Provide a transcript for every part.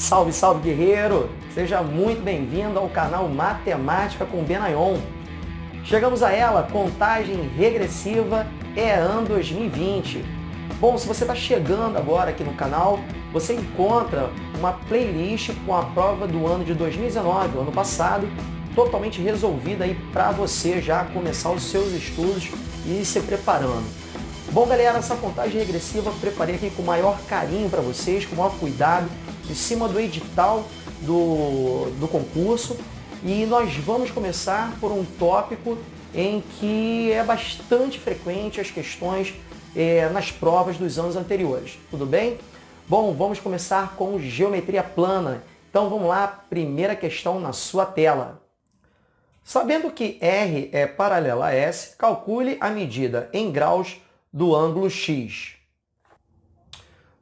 Salve, salve guerreiro! Seja muito bem-vindo ao canal Matemática com Benayon. Chegamos a ela, contagem regressiva EAN 2020. Bom, se você está chegando agora aqui no canal, você encontra uma playlist com a prova do ano de 2019, o ano passado, totalmente resolvida aí para você já começar os seus estudos e ir se preparando. Bom, galera, essa contagem regressiva eu preparei aqui com o maior carinho para vocês, com o maior cuidado, em cima do edital do concurso. E nós vamos começar por um tópico em que é bastante frequente as questões nas provas dos anos anteriores. Tudo bem? Bom, vamos começar com geometria plana. Então vamos lá, primeira questão na sua tela. Sabendo que R é paralela a S, calcule a medida em graus do ângulo X.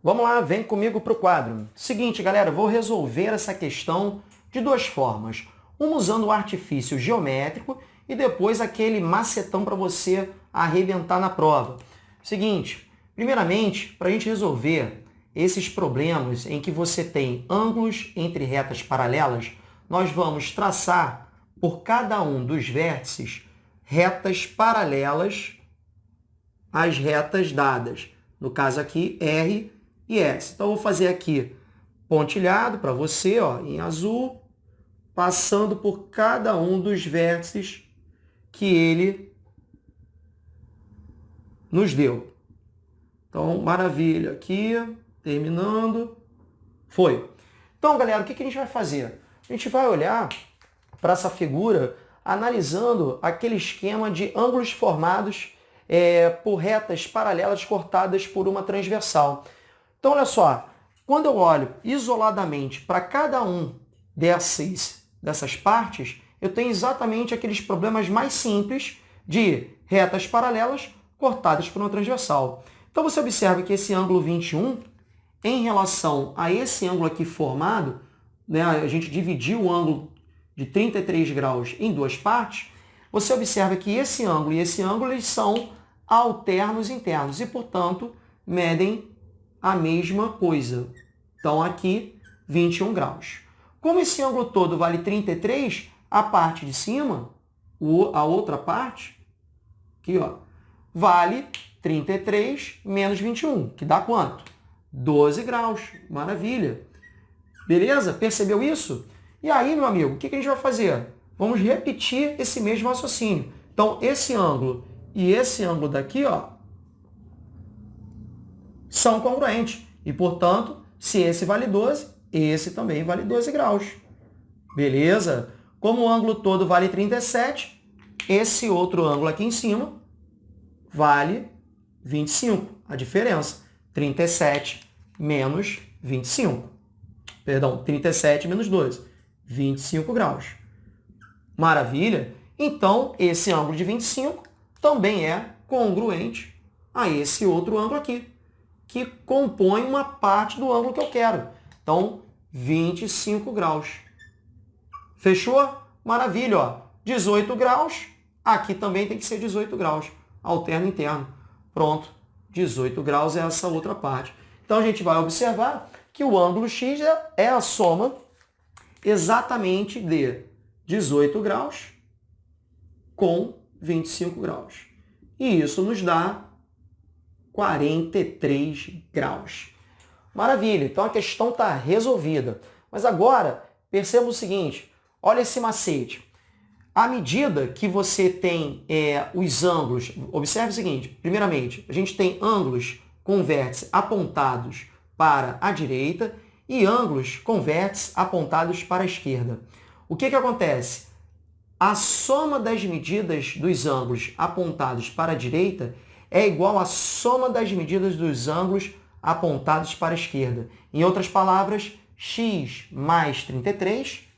Vamos lá, vem comigo para o quadro. Seguinte, galera, vou resolver essa questão de duas formas. Uma usando o artifício geométrico e depois aquele macetão para você arrebentar na prova. Seguinte, primeiramente, para a gente resolver esses problemas em que você tem ângulos entre retas paralelas, nós vamos traçar por cada um dos vértices retas paralelas às retas dadas. No caso aqui, R e S. Então, eu vou fazer aqui pontilhado para você, ó, em azul, passando por cada um dos vértices que ele nos deu. Então, maravilha. Aqui, terminando. Foi. Então, galera, o que a gente vai fazer? A gente vai olhar para essa figura analisando aquele esquema de ângulos formados por retas paralelas cortadas por uma transversal. Então, olha só, quando eu olho isoladamente para cada um dessas partes, eu tenho exatamente aqueles problemas mais simples de retas paralelas cortadas por uma transversal. Então, você observa que esse ângulo 21, em relação a esse ângulo aqui formado, né, a gente dividiu o ângulo de 33 graus em duas partes, você observa que esse ângulo e esse ângulo eles são alternos internos e, portanto, medem a mesma coisa. Então, aqui, 21 graus. Como esse ângulo todo vale 33, a parte de cima, a outra parte, aqui, ó, vale 33 menos 21, que dá quanto? 12 graus. Maravilha. Beleza? Percebeu isso? E aí, meu amigo, o que a gente vai fazer? Vamos repetir esse mesmo raciocínio. Então, esse ângulo e esse ângulo daqui, ó, são congruentes. E, portanto, se esse vale 12, esse também vale 12 graus. Beleza? Como o ângulo todo vale 37, esse outro ângulo aqui em cima vale 25. A diferença, 37 menos 25. Perdão, 37 menos 12. 25 graus. Maravilha? Então, esse ângulo de 25 também é congruente a esse outro ângulo aqui, que compõe uma parte do ângulo que eu quero. Então, 25 graus. Fechou? Maravilha, ó. 18 graus, aqui também tem que ser 18 graus. Alterno interno. Pronto. 18 graus é essa outra parte. Então, a gente vai observar que o ângulo X é a soma exatamente de 18 graus com 25 graus. E isso nos dá 43 graus. Maravilha, então a questão está resolvida. Mas agora, perceba o seguinte, olha esse macete. À medida que você tem os ângulos, observe o seguinte, primeiramente, a gente tem ângulos com vértices apontados para a direita e ângulos com vértices apontados para a esquerda. O que acontece? A soma das medidas dos ângulos apontados para a direita é igual à soma das medidas dos ângulos apontados para a esquerda. Em outras palavras, x mais 33.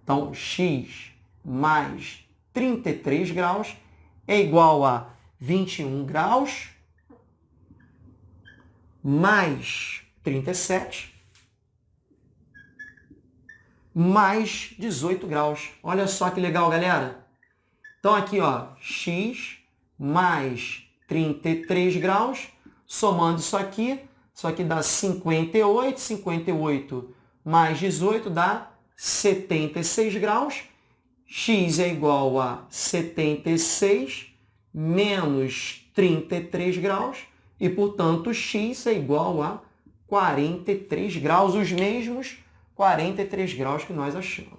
Então, x mais 33 graus é igual a 21 graus mais 37 mais 18 graus. Olha só que legal, galera. Então, aqui, ó, x mais 33 graus, somando isso aqui, Isso aqui dá 58. 58 mais 18 dá 76 graus. X é igual a 76 menos 33 graus. E, portanto, x é igual a 43 graus. Os mesmos 43 graus que nós achamos.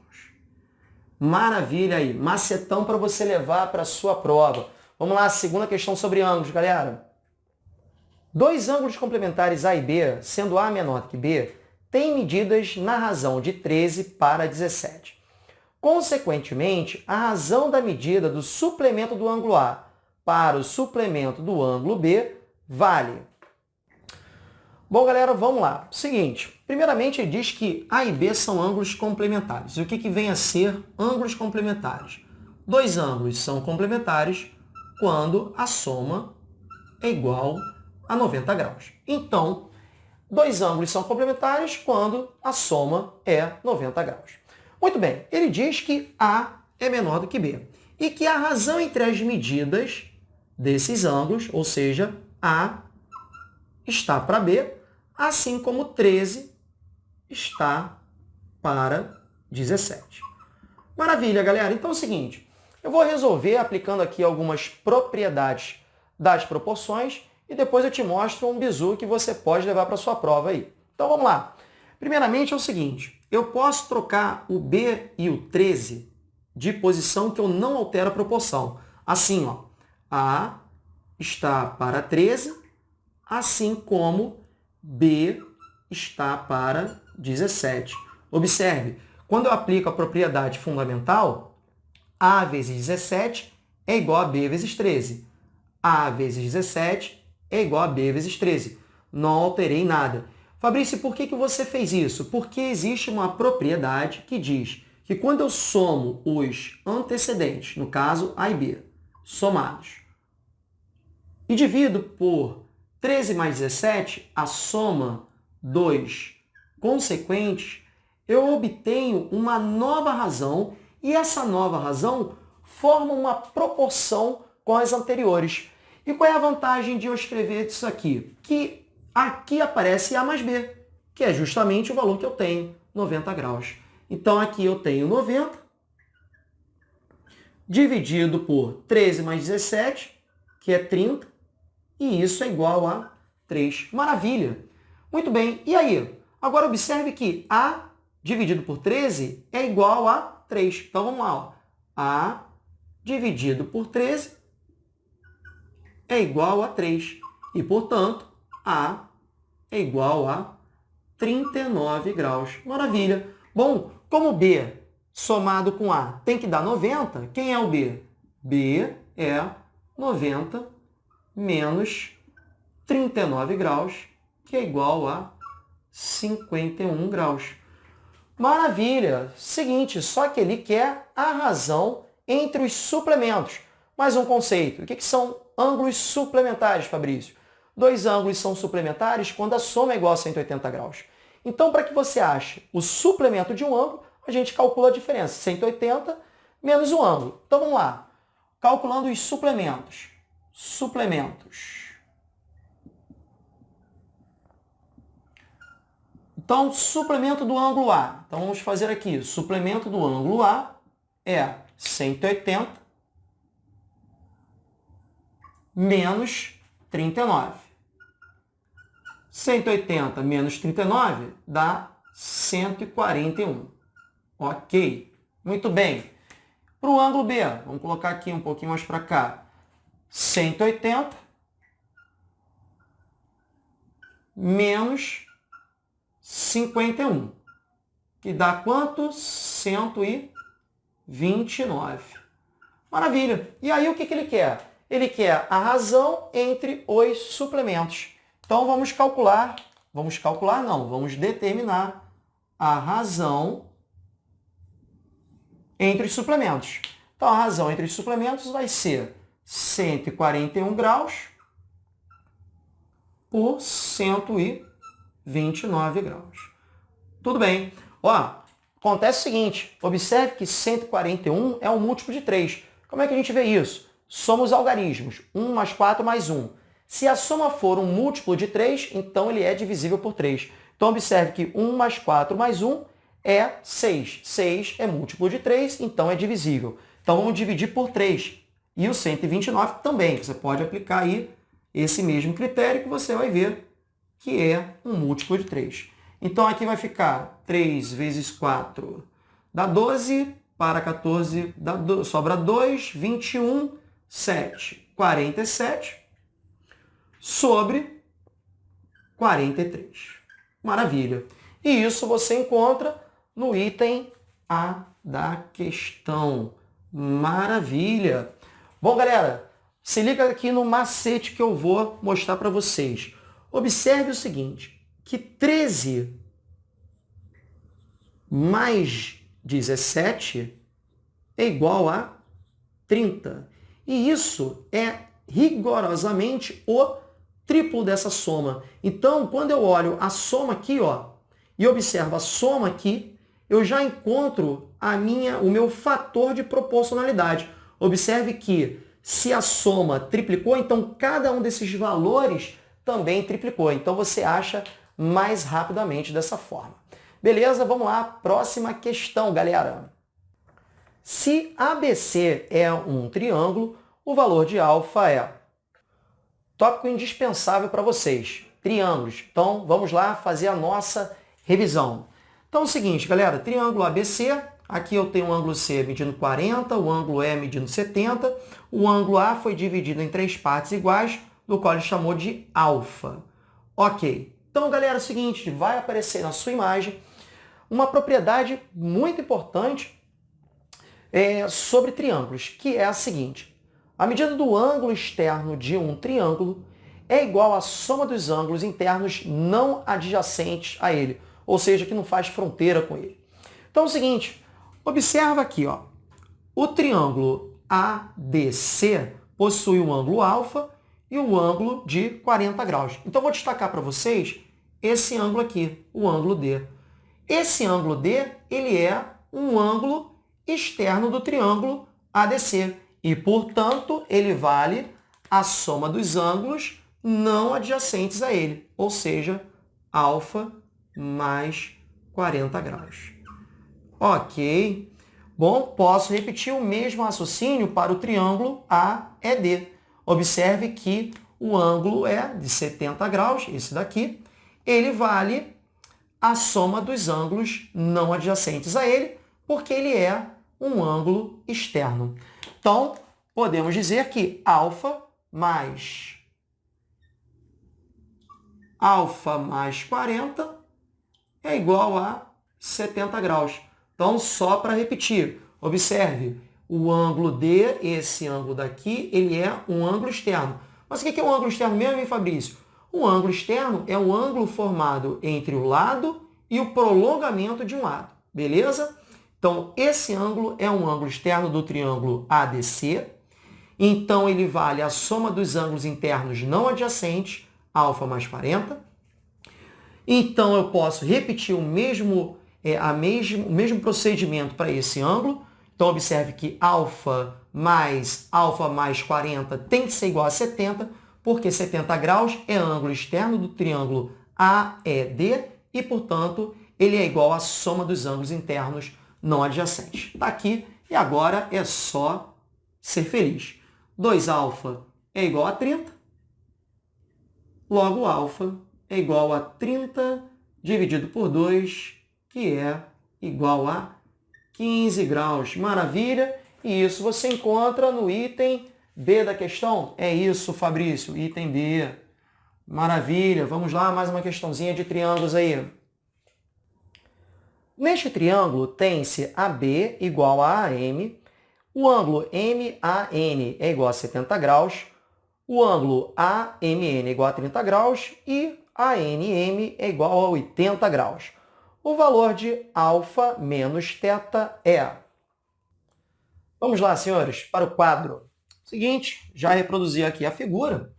Maravilha aí. Macetão para você levar para a sua prova. Vamos lá, segunda questão sobre ângulos, galera. Dois ângulos complementares A e B, sendo A menor que B, têm medidas na razão de 13 para 17. Consequentemente, a razão da medida do suplemento do ângulo A para o suplemento do ângulo B vale. Bom, galera, vamos lá. Seguinte, primeiramente ele diz que A e B são ângulos complementares. E o que vem a ser ângulos complementares? Dois ângulos são complementares quando a soma é igual a 90 graus. Então, dois ângulos são complementares quando a soma é 90 graus. Muito bem, ele diz que A é menor do que B e que a razão entre as medidas desses ângulos, ou seja, A está para B, assim como 13 está para 17. Maravilha, galera. Então é o seguinte, eu vou resolver aplicando aqui algumas propriedades das proporções e depois eu te mostro um bizu que você pode levar para a sua prova aí. Então vamos lá. Primeiramente é o seguinte, eu posso trocar o B e o 13 de posição que eu não altero a proporção. Assim, ó, A está para 13, assim como B está para 17. Observe, quando eu aplico a propriedade fundamental, A vezes 17 é igual a B vezes 13. A vezes 17 é igual a B vezes 13. Não alterei nada. Fabrício, por que você fez isso? Porque existe uma propriedade que diz que quando eu somo os antecedentes, no caso A e B, somados, e divido por 13 mais 17, a soma dos consequentes, eu obtenho uma nova razão e essa nova razão forma uma proporção com as anteriores. E qual é a vantagem de eu escrever isso aqui? Que aqui aparece A mais B, que é justamente o valor que eu tenho, 90 graus. Então aqui eu tenho 90, dividido por 13 mais 17, que é 30, e isso é igual a 3. Maravilha! Muito bem, e aí? Agora observe que A dividido por 13 é igual a 3. Então vamos lá. Ó. A dividido por 13 é igual a 3. E, portanto, A é igual a 39 graus. Maravilha! Bom, como B somado com A tem que dar 90, quem é o B? B é 90 menos 39 graus, que é igual a 51 graus. Maravilha! Seguinte, só que ele quer a razão entre os suplementos. Mais um conceito. O que são ângulos suplementares, Fabrício? Dois ângulos são suplementares quando a soma é igual a 180 graus. Então, para que você ache o suplemento de um ângulo, a gente calcula a diferença. 180 menos o ângulo. Então, vamos lá. Calculando os suplementos. Então, suplemento do ângulo A. Então, vamos fazer aqui. Suplemento do ângulo A é 180 menos 39. 180 menos 39 dá 141. Ok. Muito bem. Para o ângulo B, vamos colocar aqui um pouquinho mais para cá. 180 menos 51, que dá quanto? 129. Maravilha! E aí o que ele quer? Ele quer a razão entre os suplementos. Então vamos determinar a razão entre os suplementos. Então a razão entre os suplementos vai ser 141 graus por 129 graus. Tudo bem. Ó, acontece o seguinte, observe que 141 é um múltiplo de 3. Como é que a gente vê isso? Somos algarismos. 1 mais 4 mais 1. Se a soma for um múltiplo de 3, então ele é divisível por 3. Então, observe que 1 mais 4 mais 1 é 6. 6 é múltiplo de 3, então é divisível. Então, vamos dividir por 3. E o 129 também. Você pode aplicar aí esse mesmo critério que você vai ver que é um múltiplo de 3. Então, aqui vai ficar 3 vezes 4 dá 12, para 14 sobra 2, 21, 7. 47 sobre 43. Maravilha. E isso você encontra no item A da questão. Maravilha. Bom, galera, se liga aqui no macete que eu vou mostrar para vocês. Observe o seguinte, que 13 mais 17 é igual a 30. E isso é rigorosamente o triplo dessa soma. Então, quando eu olho a soma aqui, ó, e observo a soma aqui, eu já encontro o meu fator de proporcionalidade. Observe que se a soma triplicou, então cada um desses valores também triplicou. Então, você acha mais rapidamente dessa forma. Beleza? Vamos lá. Próxima questão, galera. Se ABC é um triângulo, o valor de alfa é... Tópico indispensável para vocês, triângulos. Então, vamos lá fazer a nossa revisão. Então, é o seguinte, galera, triângulo ABC, aqui eu tenho o ângulo C medindo 40, o ângulo E medindo 70, o ângulo A foi dividido em 3 partes iguais, do qual ele chamou de alfa. Ok. Então, galera, é o seguinte, vai aparecer na sua imagem uma propriedade muito importante sobre triângulos, que é a seguinte. A medida do ângulo externo de um triângulo é igual à soma dos ângulos internos não adjacentes a ele, ou seja, que não faz fronteira com ele. Então é o seguinte, observa aqui, ó, o triângulo ADC possui um ângulo alfa e um ângulo de 40 graus. Então vou destacar para vocês esse ângulo aqui, o ângulo D. Esse ângulo D, ele é um ângulo externo do triângulo ADC. E, portanto, ele vale a soma dos ângulos não adjacentes a ele, ou seja, alfa mais 40 graus. Ok. Bom, posso repetir o mesmo raciocínio para o triângulo AED. Observe que o ângulo é de 70 graus, esse daqui. Ele vale a soma dos ângulos não adjacentes a ele, porque ele é um ângulo externo. Então, podemos dizer que alfa mais 40 é igual a 70 graus. Então, só para repetir, observe, o ângulo D, esse ângulo daqui, ele é um ângulo externo. Mas o que é um ângulo externo mesmo, hein, Fabrício? O ângulo externo é o ângulo formado entre o lado e o prolongamento de um lado, beleza? Então, esse ângulo é um ângulo externo do triângulo ADC. Então, ele vale a soma dos ângulos internos não adjacentes, alfa mais 40. Então, eu posso repetir o mesmo procedimento para esse ângulo. Então, observe que alfa mais 40 tem que ser igual a 70, porque 70 graus é ângulo externo do triângulo AED e, portanto, ele é igual à soma dos ângulos internos não adjacentes. Está aqui e agora é só ser feliz. 2α é igual a 30, logo alfa é igual a 30 dividido por 2, que é igual a 15 graus. Maravilha! E isso você encontra no item B da questão. É isso, Fabrício, item B. Maravilha! Vamos lá, mais uma questãozinha de triângulos aí. Neste triângulo tem-se AB igual a AM, o ângulo MAN é igual a 70 graus, o ângulo AMN é igual a 30 graus e ANM é igual a 80 graus. O valor de alfa menos θ é... Vamos lá, senhores, para o quadro. Seguinte, já reproduzi aqui a figura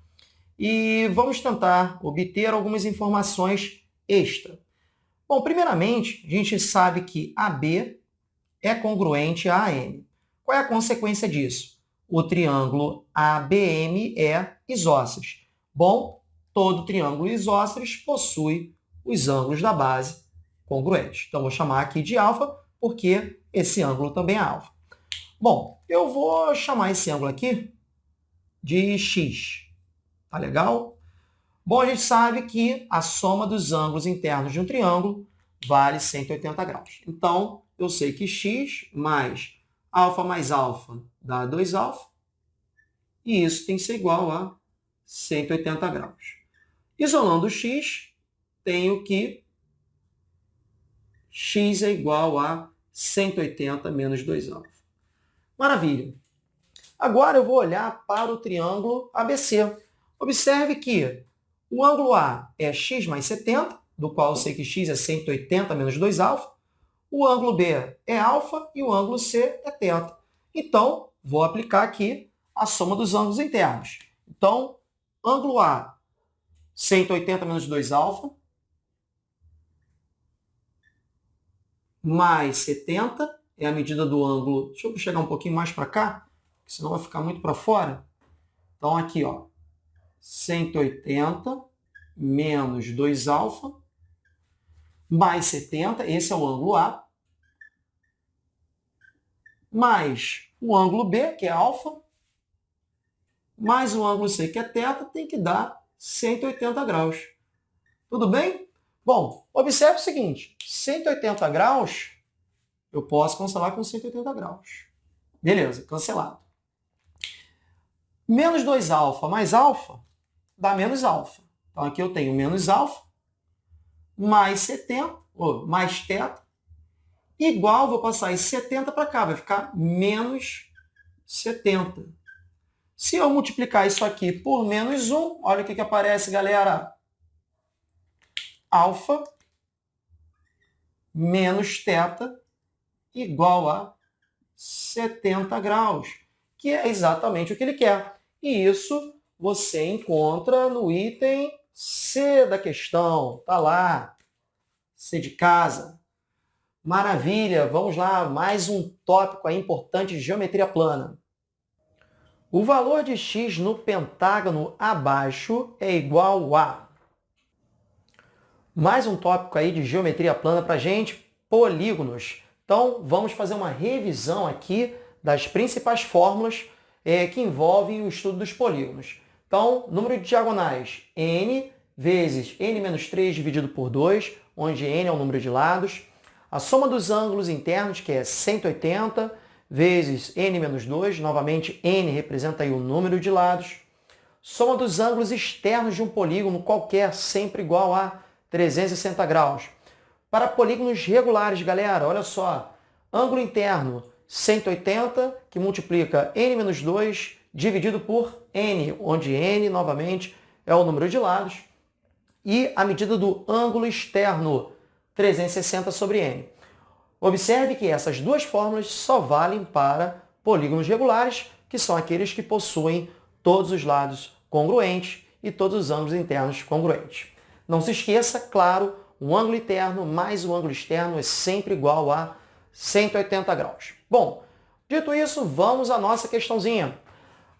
e vamos tentar obter algumas informações extra. Bom, primeiramente, a gente sabe que AB é congruente a AM. Qual é a consequência disso? O triângulo ABM é isósceles. Bom, todo triângulo isósceles possui os ângulos da base congruentes. Então, vou chamar aqui de alfa, porque esse ângulo também é alfa. Bom, eu vou chamar esse ângulo aqui de x. Tá legal? Bom, a gente sabe que a soma dos ângulos internos de um triângulo vale 180 graus. Então, eu sei que x mais alfa dá 2α, e isso tem que ser igual a 180 graus. Isolando o x, tenho que x é igual a 180 menos 2α. Maravilha! Agora eu vou olhar para o triângulo ABC. Observe que o ângulo A é x mais 70, do qual eu sei que x é 180 menos 2α. O ângulo B é alfa e o ângulo C é θ. Então, vou aplicar aqui a soma dos ângulos internos. Então, ângulo A, 180 menos 2α, mais 70, é a medida do ângulo. Deixa eu chegar um pouquinho mais para cá, senão vai ficar muito para fora. Então, aqui, ó, 180 menos 2α, mais 70, esse é o ângulo A, mais o ângulo B, que é alfa, mais o ângulo C, que é θ, tem que dar 180 graus. Tudo bem? Bom, observe o seguinte, 180 graus, eu posso cancelar com 180 graus. Beleza, cancelado. Menos 2α mais alfa dá menos alfa. Então, aqui eu tenho menos alfa, mais 70, ou mais θ, igual, vou passar esse 70 para cá, vai ficar menos 70. Se eu multiplicar isso aqui por menos 1, olha o que aparece, galera. Alfa menos θ igual a 70 graus, que é exatamente o que ele quer. E isso você encontra no item C da questão. Está lá, C de casa. Maravilha, vamos lá, mais um tópico aí importante de geometria plana. O valor de x no pentágono abaixo é igual a... Mais um tópico aí de geometria plana para a gente, polígonos. Então, vamos fazer uma revisão aqui das principais fórmulas que envolvem o estudo dos polígonos. Então, número de diagonais, n vezes n menos 3 dividido por 2, onde n é o número de lados. A soma dos ângulos internos, que é 180, vezes n menos 2, novamente n representa aí o número de lados. Soma dos ângulos externos de um polígono qualquer, sempre igual a 360 graus. Para polígonos regulares, galera, olha só, ângulo interno 180, que multiplica n menos 2 dividido por n, onde n, novamente, é o número de lados, e a medida do ângulo externo, 360 sobre n. Observe que essas duas fórmulas só valem para polígonos regulares, que são aqueles que possuem todos os lados congruentes e todos os ângulos internos congruentes. Não se esqueça, claro, o ângulo interno mais o ângulo externo é sempre igual a 180 graus. Bom, dito isso, vamos à nossa questãozinha.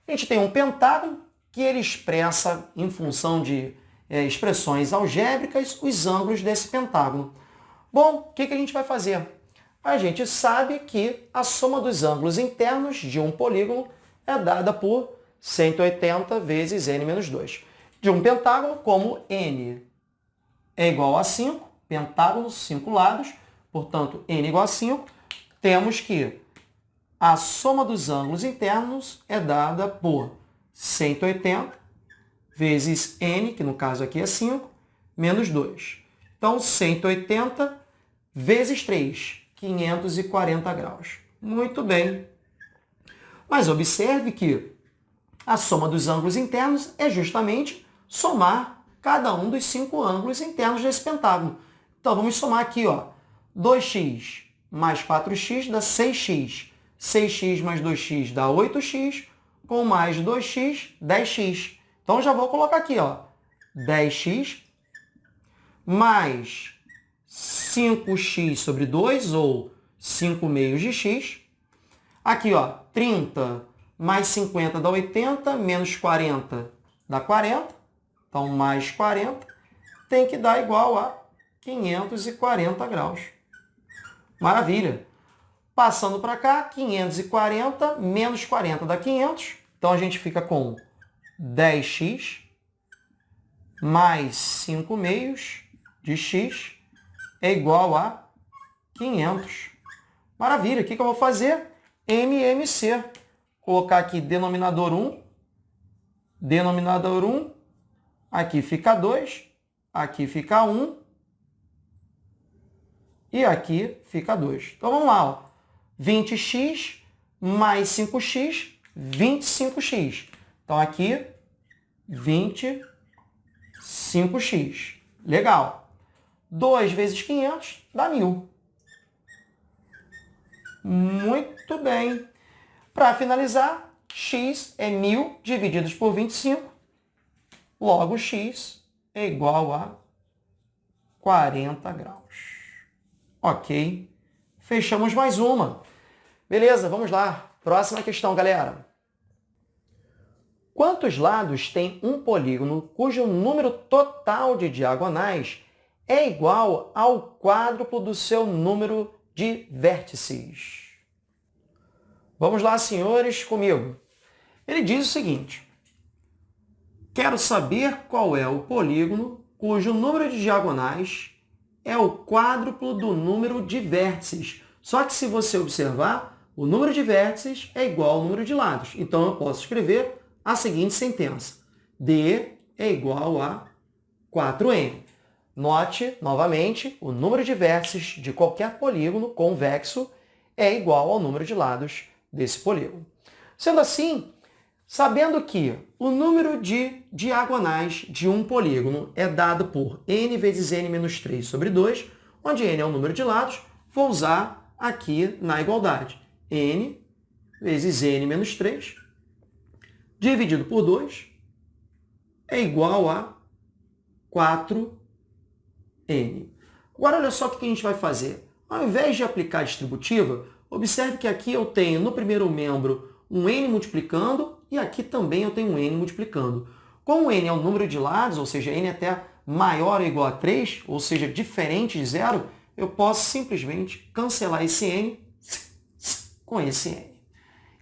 A gente tem um pentágono que ele expressa, em função de expressões algébricas, os ângulos desse pentágono. Bom, o que a gente vai fazer? A gente sabe que a soma dos ângulos internos de um polígono é dada por 180 vezes n menos 2. De um pentágono, como n é igual a 5, pentágono, 5 lados, portanto, n igual a 5, temos que a soma dos ângulos internos é dada por 180 vezes n, que no caso aqui é 5, menos 2. Então, 180 vezes 3, 540 graus. Muito bem. Mas observe que a soma dos ângulos internos é justamente somar cada um dos 5 ângulos internos desse pentágono. Então, vamos somar aqui, ó, 2x mais 4x dá 6x. 6x mais 2x dá 8x, com mais 2x, 10x. Então, já vou colocar aqui, ó, 10x mais 5x sobre 2, ou 5 meios de x. Aqui, ó, 30 mais 50 dá 80, menos 40 dá 40. Então, mais 40 tem que dar igual a 540 graus. Maravilha! Passando para cá, 540 menos 40 dá 500. Então, a gente fica com 10x mais 5 meios de x é igual a 500. Maravilha! O que eu vou fazer? MMC. Colocar aqui denominador 1. Denominador 1. Aqui fica 2. Aqui fica 1. E aqui fica 2. Então, vamos lá. Ó. 20x mais 5x, 25x. Então, aqui, 25x. Legal. 2 vezes 500 dá 1.000. Muito bem. Para finalizar, x é 1.000 divididos por 25. Logo, x é igual a 40 graus. Ok. Fechamos mais uma. Beleza, vamos lá. Próxima questão, galera. Quantos lados tem um polígono cujo número total de diagonais é igual ao quádruplo do seu número de vértices? Vamos lá, senhores, comigo. Ele diz o seguinte. Quero saber qual é o polígono cujo número de diagonais é o quádruplo do número de vértices. Só que se você observar, o número de vértices é igual ao número de lados. Então, eu posso escrever a seguinte sentença. D é igual a 4n. Note, novamente, o número de vértices de qualquer polígono convexo é igual ao número de lados desse polígono. Sendo assim, sabendo que o número de diagonais de um polígono é dado por n vezes n menos 3 sobre 2, onde n é o número de lados, vou usar aqui na igualdade. N vezes n menos 3 dividido por 2 é igual a 4n. Agora, olha só o que a gente vai fazer. Ao invés de aplicar a distributiva, observe que aqui eu tenho no primeiro membro um n multiplicando e aqui também eu tenho um n multiplicando. Como n é o número de lados, ou seja, n até maior ou igual a 3, ou seja, diferente de zero, eu posso simplesmente cancelar esse n com esse n.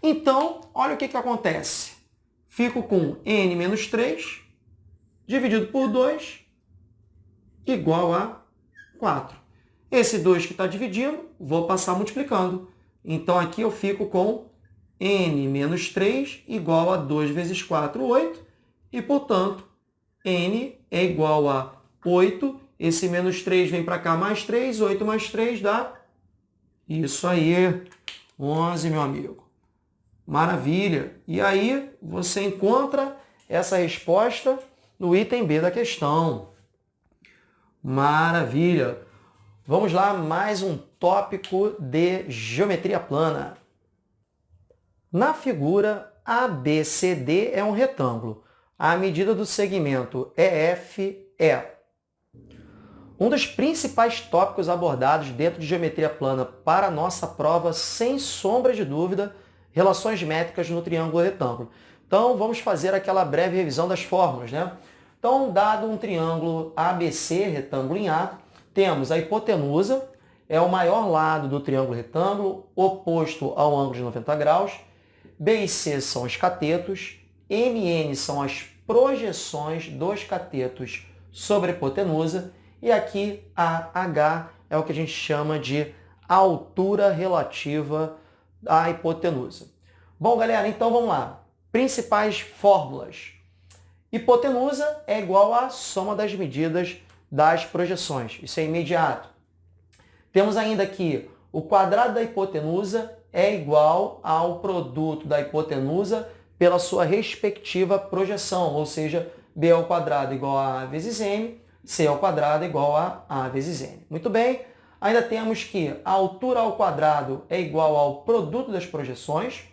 Então, olha o que acontece. Fico com n menos 3 dividido por 2 igual a 4. Esse 2 que está dividindo, vou passar multiplicando. Então, aqui eu fico com n menos 3 igual a 2 vezes 4, 8. E, portanto, n é igual a 8. Esse menos 3 vem para cá mais 3. 8 mais 3 dá isso aí, 11, meu amigo. Maravilha. E aí, você encontra essa resposta no item B da questão. Maravilha. Vamos lá, mais um tópico de geometria plana. Na figura, ABCD é um retângulo. A medida do segmento EF é um dos principais tópicos abordados dentro de geometria plana para a nossa prova, sem sombra de dúvida, relações métricas no triângulo retângulo. Então, vamos fazer aquela breve revisão das fórmulas, né? Então, dado um triângulo ABC, retângulo em A, temos a hipotenusa, é o maior lado do triângulo retângulo, oposto ao ângulo de 90 graus. B e C são os catetos, MN são as projeções dos catetos sobre a hipotenusa, e aqui AH é o que a gente chama de altura relativa à hipotenusa. Bom, galera, então vamos lá. Principais fórmulas. Hipotenusa é igual à soma das medidas das projeções. Isso é imediato. Temos ainda aqui o quadrado da hipotenusa é igual ao produto da hipotenusa pela sua respectiva projeção, ou seja, b ao quadrado igual a a vezes m, c ao quadrado igual a a vezes n. Muito bem. Ainda temos que a altura ao quadrado é igual ao produto das projeções.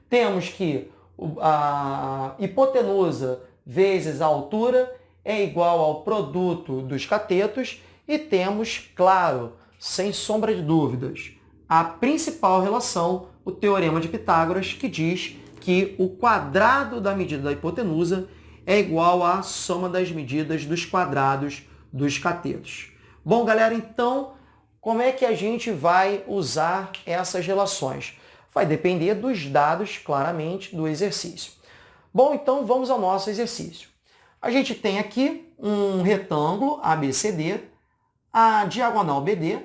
Temos que a hipotenusa vezes a altura é igual ao produto dos catetos. E temos, claro, sem sombra de dúvidas, a principal relação, o Teorema de Pitágoras, que diz que o quadrado da medida da hipotenusa é igual à soma das medidas dos quadrados dos catetos. Bom, galera, então, como é que a gente vai usar essas relações? Vai depender dos dados, claramente, do exercício. Bom, então vamos ao nosso exercício. A gente tem aqui um retângulo ABCD, a diagonal BD.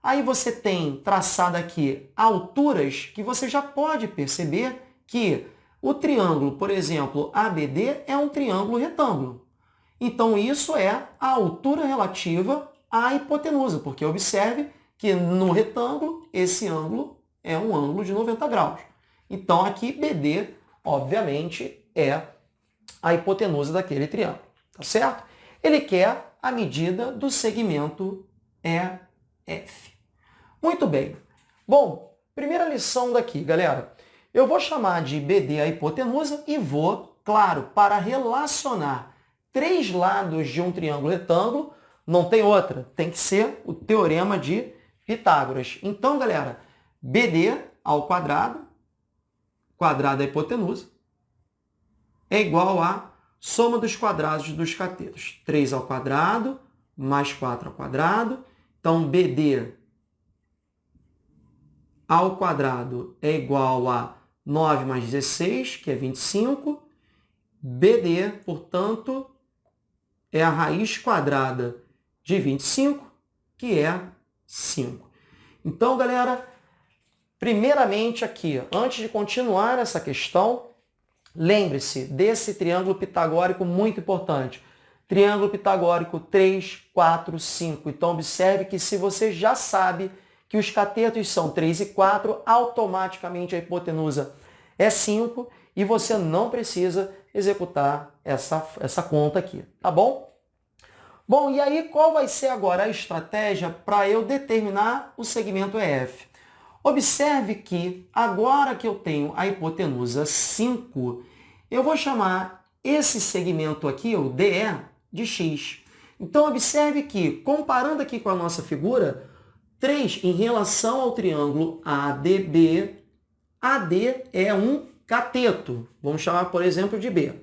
Aí você tem traçado aqui alturas que você já pode perceber que o triângulo, por exemplo, ABD é um triângulo retângulo. Então, isso é a altura relativa à hipotenusa, porque observe que no retângulo, esse ângulo é um ângulo de 90 graus. Então, aqui, BD, obviamente, é a hipotenusa daquele triângulo, tá certo? Ele quer a medida do segmento EF. Muito bem. Bom, primeira lição daqui, galera. Eu vou chamar de BD a hipotenusa e vou, claro, para relacionar três lados de um triângulo retângulo, não tem outra, tem que ser o teorema de Pitágoras. Então, galera, BD ao quadrado da hipotenusa, é igual a soma dos quadrados dos catetos. 3 ao quadrado mais 4 ao quadrado. Então, BD ao quadrado é igual a 9 mais 16, que é 25. BD, portanto, é a raiz quadrada de 25, que é 5. Então, galera, primeiramente aqui, antes de continuar essa questão, lembre-se desse triângulo pitagórico muito importante. Triângulo pitagórico 3, 4, 5. Então, observe que se você já sabe que os catetos são 3 e 4, automaticamente a hipotenusa é 5 e você não precisa executar essa conta aqui, tá bom? Bom, e aí qual vai ser agora a estratégia para eu determinar o segmento EF? Observe que agora que eu tenho a hipotenusa 5, eu vou chamar esse segmento aqui, o DE, de x. Então, observe que, comparando aqui com a nossa figura, 3 em relação ao triângulo ADB, AD é um cateto. Vamos chamar, por exemplo, de B.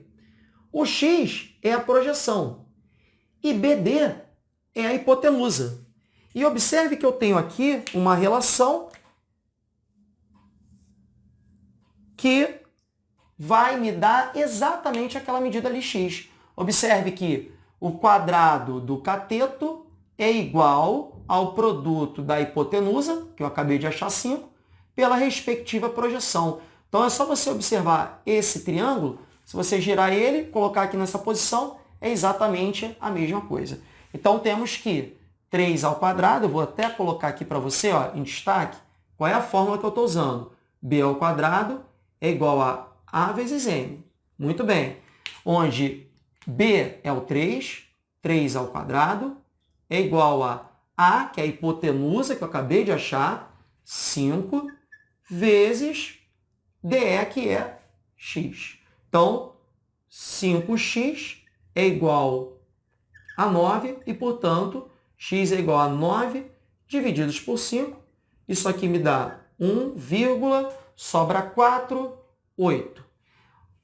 O x é a projeção. E BD é a hipotenusa. E observe que eu tenho aqui uma relação que vai me dar exatamente aquela medida ali x. Observe que o quadrado do cateto é igual ao produto da hipotenusa, que eu acabei de achar 5, pela respectiva projeção. Então é só você observar esse triângulo, se você girar ele, colocar aqui nessa posição, é exatamente a mesma coisa. Então temos que 3 ao quadrado, eu vou até colocar aqui para você, ó, em destaque, qual é a fórmula que eu estou usando. B ao quadrado é igual a A vezes M. Muito bem. Onde B é o 3, 3 ao quadrado, é igual a, que é a hipotenusa que eu acabei de achar, 5, vezes DE, que é x. Então, 5x é igual a 9 e, portanto, x é igual a 9 divididos por 5. Isso aqui me dá 1, sobra 4, 8.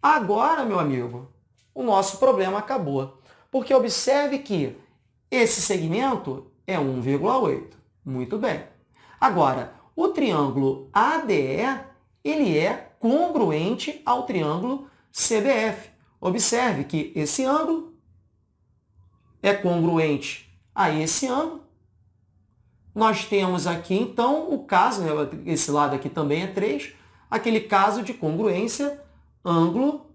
Agora, meu amigo, o nosso problema acabou. Porque observe que esse segmento é 1,8. Muito bem. Agora, o triângulo ADE, ele é congruente ao triângulo CBF. Observe que esse ângulo é congruente a esse ângulo. Nós temos aqui, então, o caso, né, esse lado aqui também é 3, aquele caso de congruência ângulo,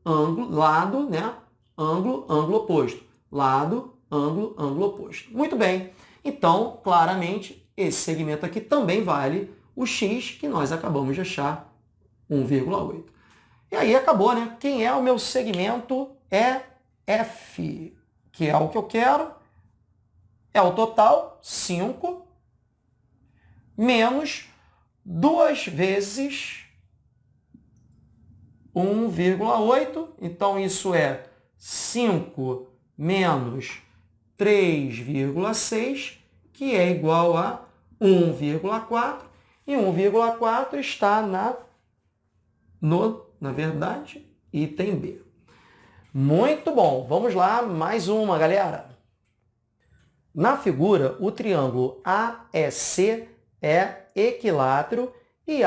lado, né, ângulo oposto. Lado, ângulo oposto. Muito bem. Então, claramente, esse segmento aqui também vale o x, que nós acabamos de achar, 1,8. E aí acabou, né? Quem é o meu segmento é F, que é o que eu quero. É o total, 5, menos 2 vezes 1,8. Então, isso é 5 menos 3,6, que é igual a 1,4. E 1,4 está na verdade, item B. Muito bom. Vamos lá, mais uma, galera. Na figura, o triângulo AEC é equilátero e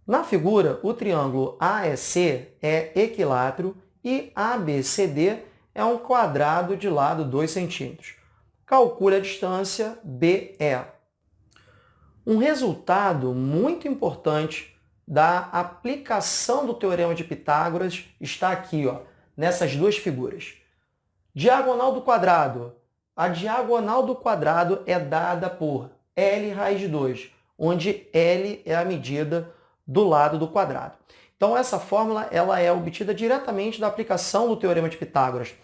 Na figura, o triângulo AEC é equilátero e ABCD é um quadrado de lado 2 centímetros. Calcule a distância BE. Um resultado muito importante da aplicação do Teorema de Pitágoras está aqui, ó, nessas duas figuras. Diagonal do quadrado. A diagonal do quadrado é dada por L raiz de 2, onde L é a medida do lado do quadrado. Então, essa fórmula ela é obtida diretamente da aplicação do Teorema de Pitágoras,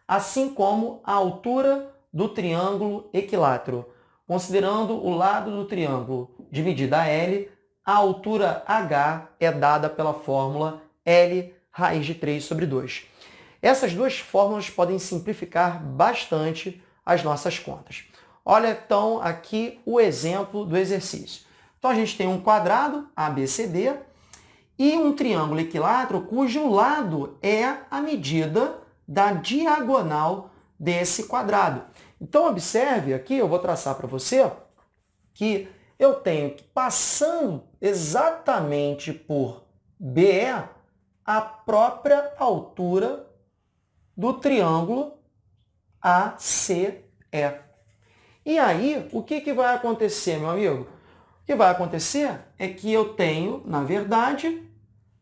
assim como a altura do triângulo equilátero. Considerando o lado do triângulo de medida L, a altura H é dada pela fórmula L raiz de 3 sobre 2. Essas duas fórmulas podem simplificar bastante as nossas contas. Olha, então, aqui o exemplo do exercício. Então, a gente tem um quadrado, ABCD, e um triângulo equilátero cujo lado é a medida da diagonal desse quadrado. Então, observe aqui, eu vou traçar para você, que eu tenho que, passando exatamente por BE, a própria altura do triângulo ACE. E aí, o que vai acontecer, meu amigo? O que vai acontecer é que eu tenho, na verdade,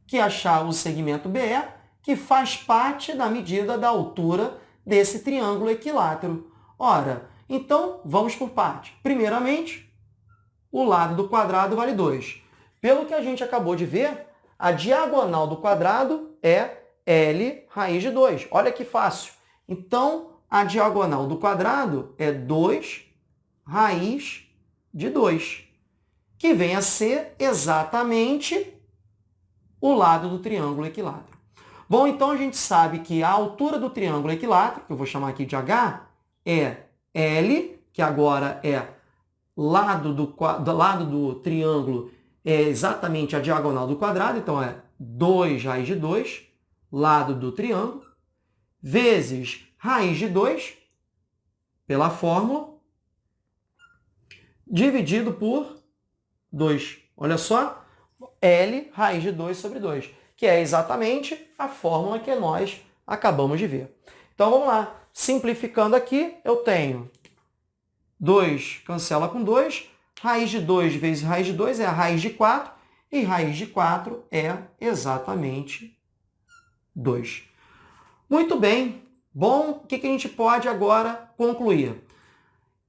que achar o segmento BE, que faz parte da medida da altura desse triângulo equilátero. Ora, então, vamos por parte. Primeiramente, o lado do quadrado vale 2. Pelo que a gente acabou de ver, a diagonal do quadrado é L raiz de 2. Olha que fácil. Então, a diagonal do quadrado é 2 raiz de 2, que vem a ser exatamente o lado do triângulo equilátero. Bom, então a gente sabe que a altura do triângulo equilátero, que eu vou chamar aqui de H, é L, que agora é lado do triângulo, é exatamente a diagonal do quadrado, então é 2 raiz de 2, lado do triângulo, vezes raiz de 2, pela fórmula, dividido por 2. Olha só, L raiz de 2 sobre 2, que é exatamente a fórmula que nós acabamos de ver. Então, vamos lá. Simplificando aqui, eu tenho 2 cancela com 2, raiz de 2 vezes raiz de 2 é a raiz de 4, e raiz de 4 é exatamente 2. Muito bem. Bom, o que a gente pode agora concluir?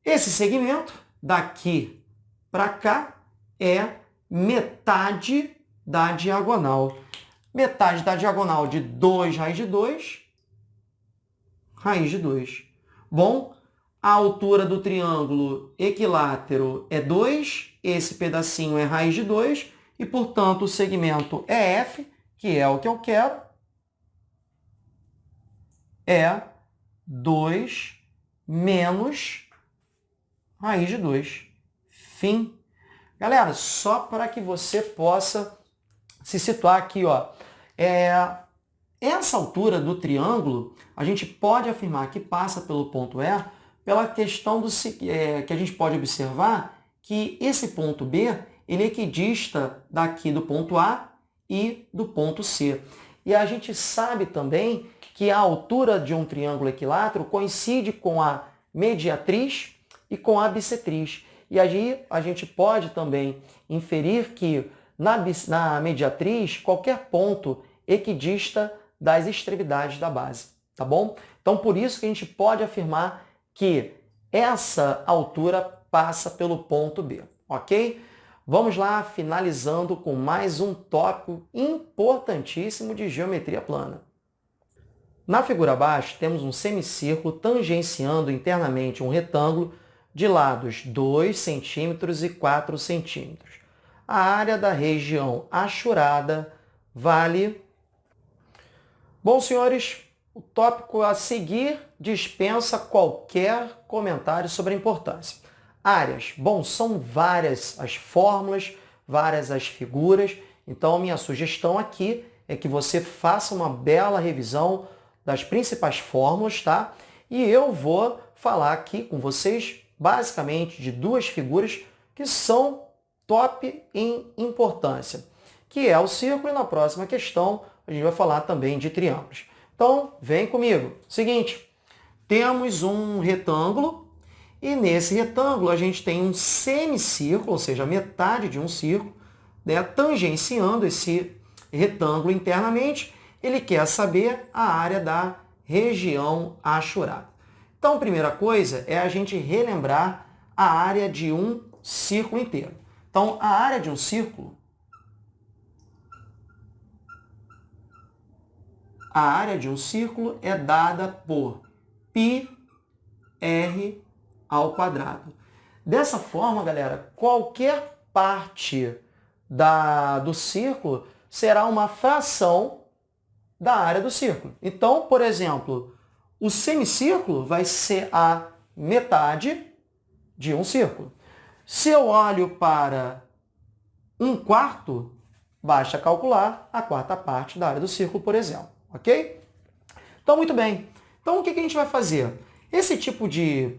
Esse segmento, daqui para cá, é metade da diagonal. Metade da diagonal de 2 raiz de 2, raiz de 2. Bom, a altura do triângulo equilátero é 2, esse pedacinho é raiz de 2, e, portanto, o segmento EF, que é o que eu quero, é 2 menos raiz de 2. Fim. Galera, só para que você possa se situar aqui, ó, essa altura do triângulo, a gente pode afirmar que passa pelo ponto E, pela questão que a gente pode observar que esse ponto B, ele equidista daqui do ponto A e do ponto C. E a gente sabe também que a altura de um triângulo equilátero coincide com a mediatriz e com a bissetriz. E aí a gente pode também inferir que na mediatriz, qualquer ponto equidista das extremidades da base, tá bom? Então, por isso que a gente pode afirmar que essa altura passa pelo ponto B, ok? Vamos lá, finalizando com mais um tópico importantíssimo de geometria plana. Na figura abaixo, temos um semicírculo tangenciando internamente um retângulo de lados 2 centímetros e 4 centímetros. A área da região achurada vale... Bom, senhores, o tópico a seguir dispensa qualquer comentário sobre a importância. Áreas. Bom, são várias as fórmulas, várias as figuras, então minha sugestão aqui é que você faça uma bela revisão das principais fórmulas, tá? E eu vou falar aqui com vocês, basicamente, de duas figuras que são top em importância, que é o círculo, e na próxima questão a gente vai falar também de triângulos. Então, vem comigo. Seguinte, temos um retângulo, e nesse retângulo a gente tem um semicírculo, ou seja, metade de um círculo, né, tangenciando esse retângulo internamente. Ele quer saber a área da região achurada. Então, a primeira coisa é a gente relembrar a área de um círculo inteiro. Então, a área de um círculo, é dada por πr ao quadrado. Dessa forma, galera, qualquer parte do círculo será uma fração da área do círculo. Então, por exemplo, o semicírculo vai ser a metade de um círculo. Se eu olho para um quarto, basta calcular a quarta parte da área do círculo, por exemplo. Ok? Então, muito bem. Então, o que a gente vai fazer? Esse tipo de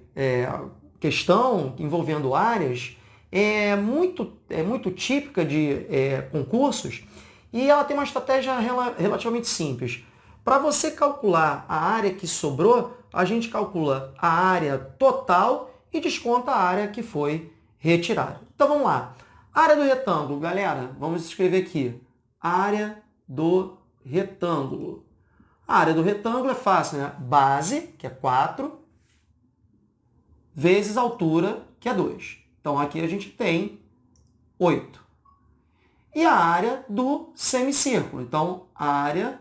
questão envolvendo áreas é muito típica de concursos, e ela tem uma estratégia relativamente simples. Para você calcular a área que sobrou, a gente calcula a área total e desconta a área que foi retirada. Então vamos lá. Área do retângulo, galera, vamos escrever aqui. Área do retângulo. A área do retângulo é fácil, né? Base, que é 4, vezes altura, que é 2. Então aqui a gente tem 8. E a área do semicírculo. Então, a área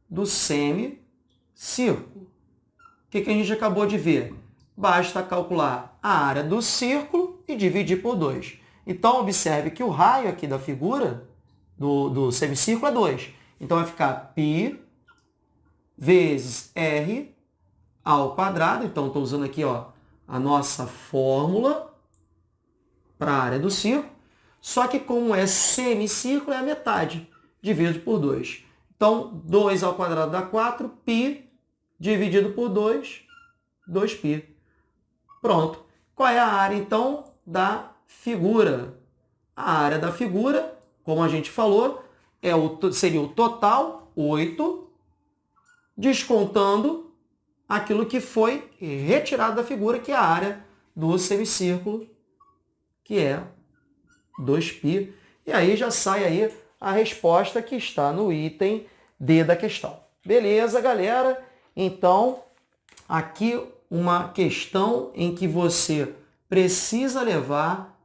do semicírculo. O que a gente acabou de ver? Basta calcular a área do círculo e dividir por 2. Então, observe que o raio aqui da figura do semicírculo é 2. Então, vai ficar π vezes r ao quadrado. Então, estou usando aqui a nossa fórmula para a área do círculo. Só que como é semicírculo, é a metade, dividido por 2. Então, 2 ao quadrado dá 4, π dividido por 2, 2π. Pronto. Qual é a área, então, da figura? A área da figura, como a gente falou, seria o total, 8, descontando aquilo que foi retirado da figura, que é a área do semicírculo, que é 2π. E aí já sai aí a resposta que está no item D da questão. Beleza, galera? Então, aqui uma questão em que você precisa levar,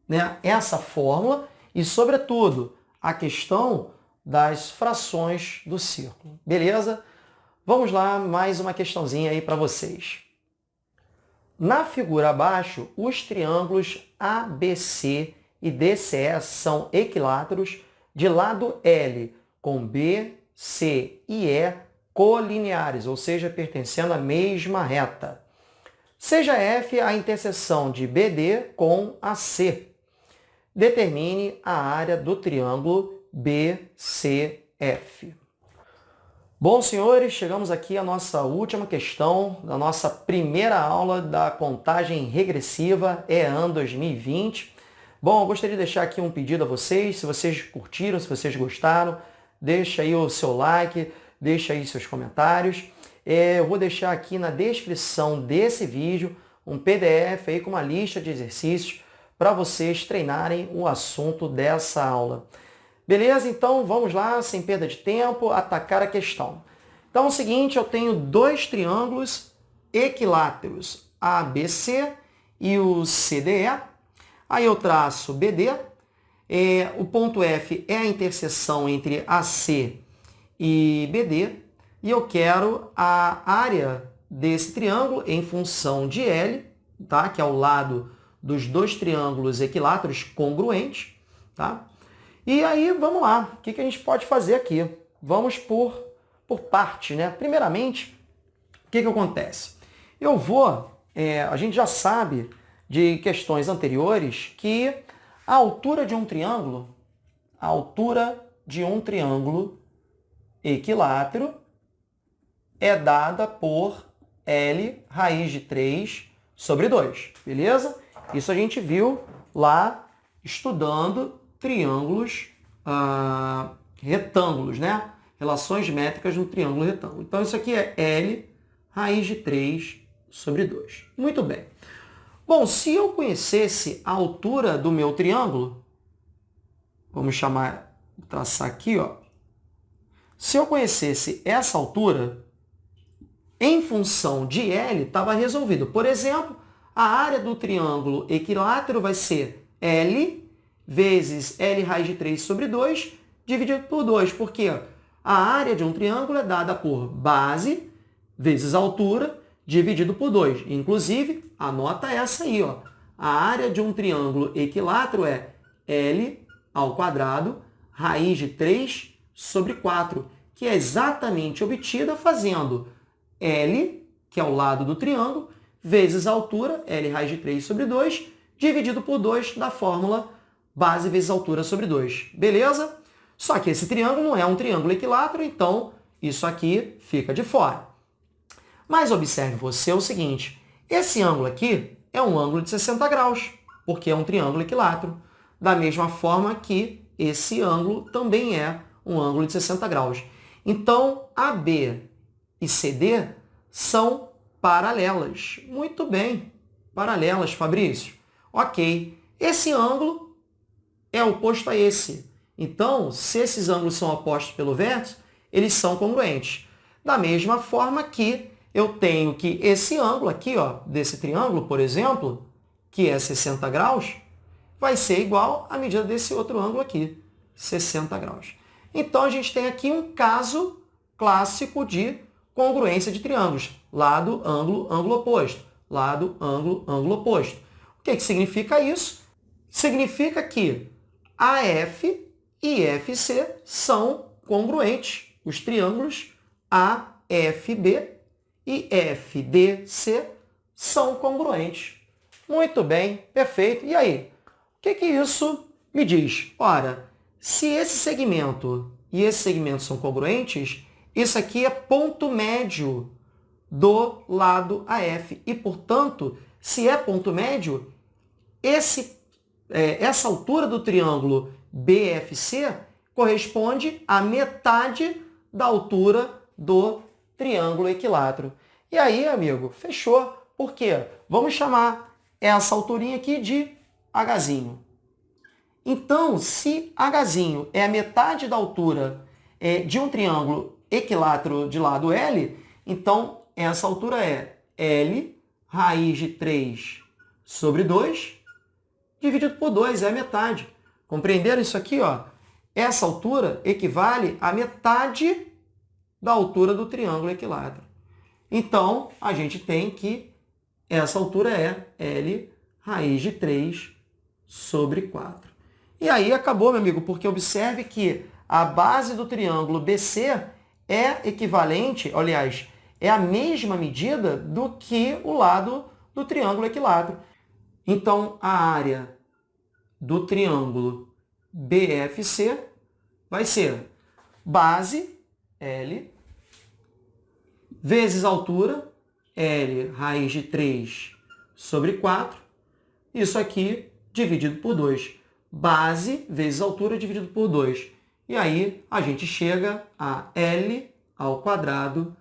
né, essa fórmula e, sobretudo, a questão das frações do círculo. Beleza? Vamos lá, mais uma questãozinha aí para vocês. Na figura abaixo, os triângulos ABC e DCE são equiláteros de lado L, com B, C e E colineares, ou seja, pertencendo à mesma reta. Seja F a interseção de BD com AC. Determine a área do triângulo BCF. Bom, senhores, chegamos aqui à nossa última questão da nossa primeira aula da contagem regressiva EAN 2020. Bom, eu gostaria de deixar aqui um pedido a vocês. Se vocês curtiram, se vocês gostaram, deixa aí o seu like, deixa aí seus comentários. Eu vou deixar aqui na descrição desse vídeo um PDF aí com uma lista de exercícios para vocês treinarem o assunto dessa aula. Beleza? Então vamos lá, sem perda de tempo, atacar a questão. Então é o seguinte, eu tenho dois triângulos equiláteros, ABC e o CDE. Aí eu traço BD. O ponto F é a interseção entre AC e BD. E eu quero a área desse triângulo em função de L, tá? Que é o lado dos dois triângulos equiláteros congruentes, tá? E aí, vamos lá. O que a gente pode fazer aqui? Vamos por parte, né? Primeiramente, o que acontece? A gente já sabe de questões anteriores que a altura de um triângulo de um triângulo equilátero é dada por L raiz de 3 sobre 2, beleza? Isso a gente viu lá estudando triângulos retângulos, né? Relações métricas no triângulo retângulo. Então, isso aqui é L raiz de 3 sobre 2. Muito bem. Bom, se eu conhecesse a altura do meu triângulo, vamos traçar aqui, ó. Se eu conhecesse essa altura, em função de L, estava resolvido. Por exemplo, a área do triângulo equilátero vai ser L vezes L raiz de 3 sobre 2, dividido por 2. Porque a área de um triângulo é dada por base vezes altura, dividido por 2. Inclusive, anota essa aí, ó. A área de um triângulo equilátero é L ao quadrado, raiz de 3 sobre 4, que é exatamente obtida fazendo L, que é o lado do triângulo, vezes a altura, L raiz de 3 sobre 2, dividido por 2 da fórmula base vezes altura sobre 2. Beleza? Só que esse triângulo não é um triângulo equilátero, então isso aqui fica de fora. Mas observe você o seguinte, esse ângulo aqui é um ângulo de 60 graus, porque é um triângulo equilátero, da mesma forma que esse ângulo também é um ângulo de 60 graus. Então, AB e CD são paralelas. Muito bem, paralelas, Fabrício. Ok, esse ângulo é oposto a esse. Então, se esses ângulos são opostos pelo vértice, eles são congruentes. Da mesma forma que eu tenho que esse ângulo aqui, ó, desse triângulo, por exemplo, que é 60 graus, vai ser igual à medida desse outro ângulo aqui, 60 graus. Então, a gente tem aqui um caso clássico de congruência de triângulos. Lado, ângulo, ângulo oposto. Lado, ângulo, ângulo oposto. O que significa isso? Significa que AF e FC são congruentes. Os triângulos AFB e FDC são congruentes. Muito bem, perfeito. E aí, o que isso me diz? Ora, se esse segmento e esse segmento são congruentes, isso aqui é ponto médio do lado AF. E, portanto, se é ponto médio, essa altura do triângulo BFC corresponde à metade da altura do triângulo equilátero. E aí, amigo, fechou. Por quê? Vamos chamar essa alturinha aqui de Hzinho. Então, se Hzinho é a metade da altura de um triângulo equilátero de lado L, então essa altura é L raiz de 3 sobre 2, dividido por 2, é a metade. Compreenderam isso aqui? Ó? Essa altura equivale à metade da altura do triângulo equilátero. Então, a gente tem que essa altura é L raiz de 3 sobre 4. E aí acabou, meu amigo, porque observe que a base do triângulo BC é equivalente, aliás, é a mesma medida do que o lado do triângulo equilátero. Então, a área do triângulo BFC vai ser base, L, vezes altura, L raiz de 3 sobre 4. Isso aqui dividido por 2. Base vezes altura dividido por 2. E aí a gente chega a L ao quadrado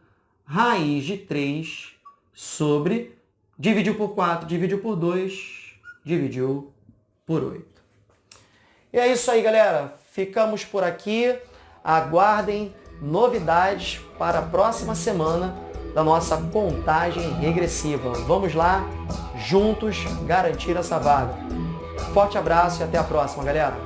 raiz de 3 sobre, dividiu por 4, dividiu por 2, dividiu por 8. E é isso aí, galera. Ficamos por aqui. Aguardem novidades para a próxima semana da nossa contagem regressiva. Vamos lá, juntos, garantir essa vaga. Forte abraço e até a próxima, galera.